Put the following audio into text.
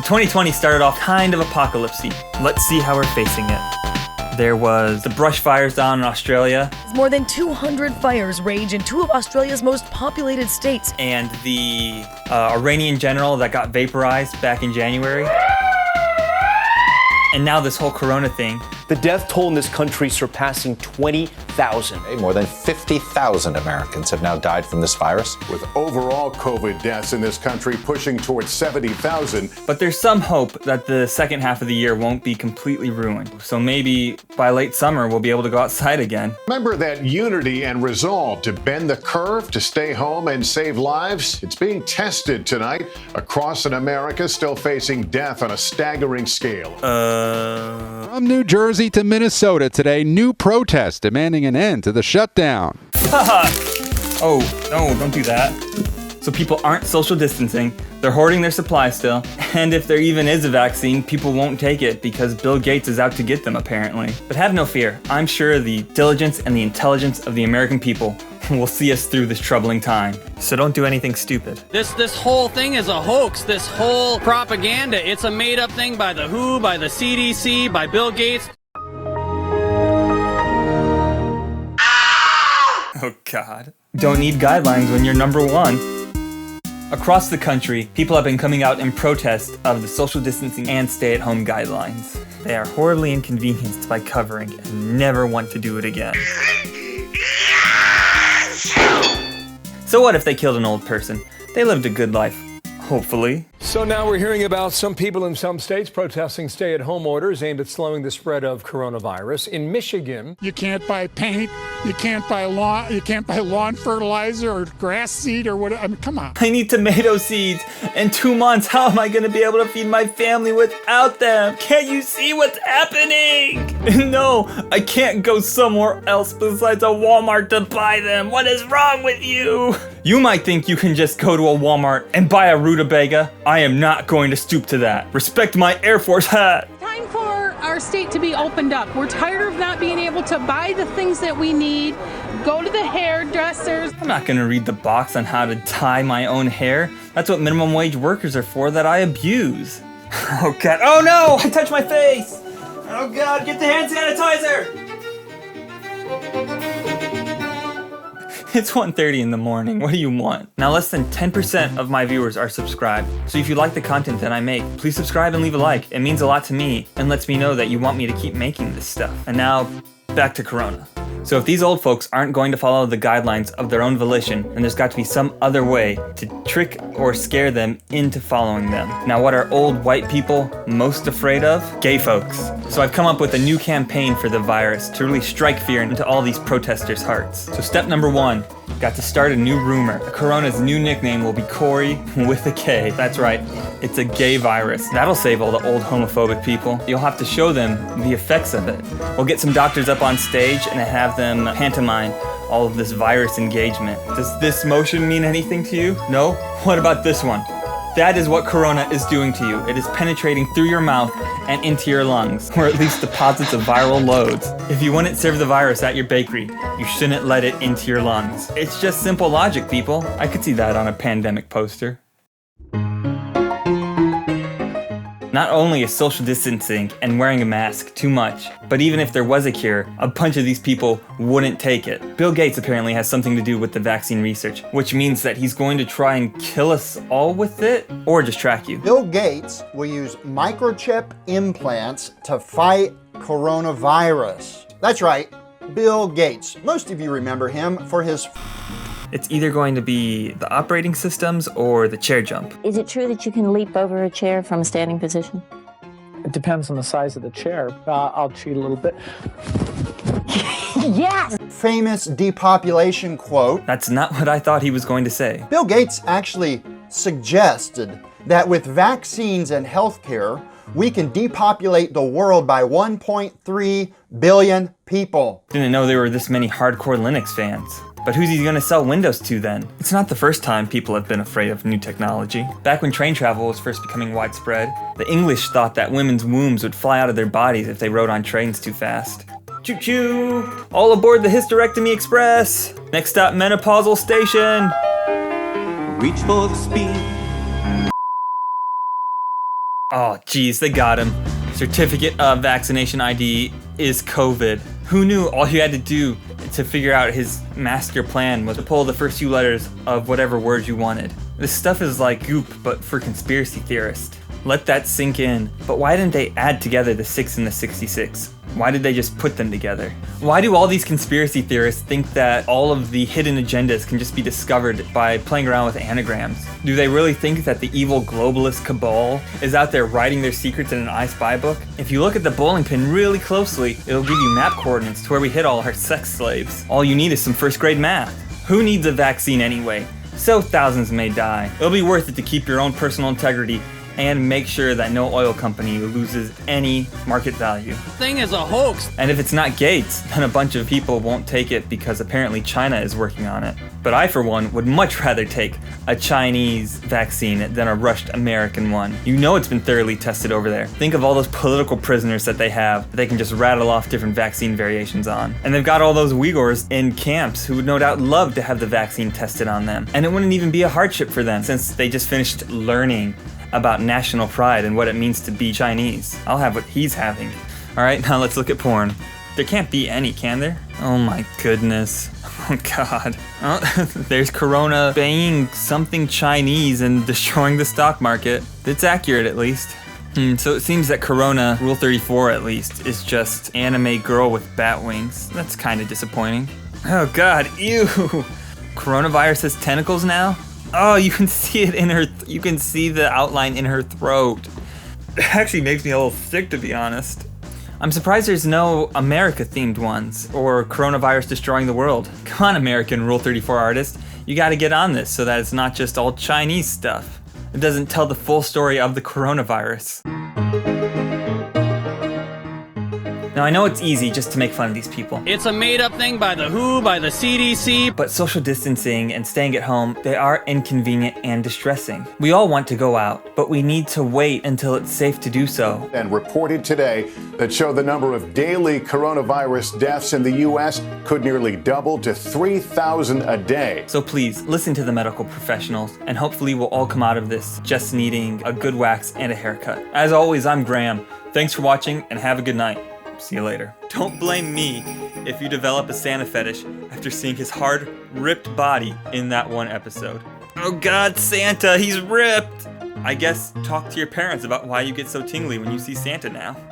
2020 started off kind of apocalypsy. Let's see how we're facing it. There was the brush fires down in Australia. More than 200 fires rage in two of Australia's most populated states. And the Iranian general that got vaporized back in January. And now this whole corona thing. The death toll in this country surpassing 20,000. More than 50,000 Americans have now died from this virus. With overall COVID deaths in this country pushing towards 70,000. But there's some hope that the second half of the year won't be completely ruined. So maybe by late summer, we'll be able to go outside again. Remember that unity and resolve to bend the curve, to stay home and save lives? It's being tested tonight across America, still facing death on a staggering scale. From New Jersey to Minnesota today, new protest demanding an end to the shutdown. Oh, no, don't do that. So people aren't social distancing, they're hoarding their supplies still, and if there even is a vaccine, people won't take it because Bill Gates is out to get them apparently. But have no fear, I'm sure the diligence and the intelligence of the American people will see us through this troubling time. So don't do anything stupid. This whole thing is a hoax. This whole propaganda, it's a made-up thing by the WHO, by the CDC, by Bill Gates. Oh God. Don't need guidelines when you're number one. Across the country, people have been coming out in protest of the social distancing and stay-at-home guidelines. They are horribly inconvenienced by covering and never want to do it again. So what if they killed an old person? They lived a good life, hopefully. So now we're hearing about some people in some states protesting stay-at-home orders aimed at slowing the spread of coronavirus. In Michigan, you can't buy paint, you can't buy lawn fertilizer or grass seed or whatever. I mean, come on. I need tomato seeds. In 2 months, how am I gonna be able to feed my family without them? Can't you see what's happening? No, I can't go somewhere else besides a Walmart to buy them. What is wrong with you? You might think you can just go to a Walmart and buy a rutabaga. I am not going to stoop to that. Respect my Air Force hat. Time for our state to be opened up. We're tired of not being able to buy the things that we need, go to the hairdressers. I'm not gonna read the box on how to dye my own hair. That's what minimum wage workers are for that I abuse. Oh God, oh no, I touched my face. Oh God, get the hand sanitizer. It's 1:30 in the morning, what do you want? Now less than 10% of my viewers are subscribed, so if you like the content that I make, please subscribe and leave a like. It means a lot to me and lets me know that you want me to keep making this stuff. And now, back to Corona. So if these old folks aren't going to follow the guidelines of their own volition, then there's got to be some other way to trick or scare them into following them. Now what are old white people most afraid of? Gay folks. So I've come up with a new campaign for the virus to really strike fear into all these protesters' hearts. So step number 1, got to start a new rumor. Corona's new nickname will be Corey with a K. That's right, it's a gay virus. That'll save all the old homophobic people. You'll have to show them the effects of it. We'll get some doctors up on stage and have them pantomime all of this virus engagement. Does this motion mean anything to you? No? What about this one? That is what Corona is doing to you. It is penetrating through your mouth and into your lungs, or at least deposits of viral loads. If you wouldn't serve the virus at your bakery, you shouldn't let it into your lungs. It's just simple logic, people. I could see that on a pandemic poster. Not only is social distancing and wearing a mask too much, but even if there was a cure, a bunch of these people wouldn't take it. Bill Gates apparently has something to do with the vaccine research, which means that he's going to try and kill us all with it, or just track you. Bill Gates will use microchip implants to fight coronavirus. That's right, Bill Gates. Most of you remember him for his It's either going to be the operating systems or the chair jump. Is it true that you can leap over a chair from a standing position? It depends on the size of the chair. I'll cheat a little bit. Yes! Famous depopulation quote. That's not what I thought he was going to say. Bill Gates actually suggested that with vaccines and healthcare, we can depopulate the world by 1.3 billion people. Didn't know there were this many hardcore Linux fans. But who's he gonna sell Windows to then? It's not the first time people have been afraid of new technology. Back when train travel was first becoming widespread, the English thought that women's wombs would fly out of their bodies if they rode on trains too fast. Choo-choo! All aboard the Hysterectomy Express! Next stop, menopausal station! Reach for the speed. Oh, geez, they got him. Certificate of vaccination ID is COVID. Who knew all you had to do to figure out his master plan was to pull the first few letters of whatever word you wanted? This stuff is like goop, but for conspiracy theorists. Let that sink in. But why didn't they add together the 6 and the 66? Why did they just put them together? Why do all these conspiracy theorists think that all of the hidden agendas can just be discovered by playing around with anagrams? Do they really think that the evil globalist cabal is out there writing their secrets in an I Spy book? If you look at the bowling pin really closely, it'll give you map coordinates to where we hid all our sex slaves. All you need is some first grade math. Who needs a vaccine anyway? So thousands may die. It'll be worth it to keep your own personal integrity and make sure that no oil company loses any market value. Thing is a hoax. And if it's not Gates, then a bunch of people won't take it because apparently China is working on it. But I, for one, would much rather take a Chinese vaccine than a rushed American one. You know it's been thoroughly tested over there. Think of all those political prisoners that they have that they can just rattle off different vaccine variations on. And they've got all those Uyghurs in camps who would no doubt love to have the vaccine tested on them. And it wouldn't even be a hardship for them since they just finished learning about national pride and what it means to be Chinese. I'll have what he's having. Alright, now let's look at porn. There can't be any, can there? Oh my goodness. Oh god. Oh, there's Corona banging something Chinese and destroying the stock market. It's accurate at least. So it seems that Corona, Rule 34 at least, is just anime girl with bat wings. That's kind of disappointing. Oh god, ew! Coronavirus has tentacles now? Oh, you can see it in her, you can see the outline in her throat. It actually makes me a little sick, to be honest. I'm surprised there's no America-themed ones, or coronavirus destroying the world. Come on, American Rule 34 artist. You gotta get on this so that it's not just all Chinese stuff. It doesn't tell the full story of the coronavirus. Now I know it's easy just to make fun of these people. It's a made-up thing by the WHO, by the CDC. But social distancing and staying at home, they are inconvenient and distressing. We all want to go out, but we need to wait until it's safe to do so. And reported today that show the number of daily coronavirus deaths in the U.S. could nearly double to 3,000 a day. So please, listen to the medical professionals, and hopefully we'll all come out of this just needing a good wax and a haircut. As always, I'm Graham. Thanks for watching, and have a good night. See you later. Don't blame me if you develop a Santa fetish after seeing his hard, ripped body in that one episode. Oh god, Santa, he's ripped! I guess talk to your parents about why you get so tingly when you see Santa now.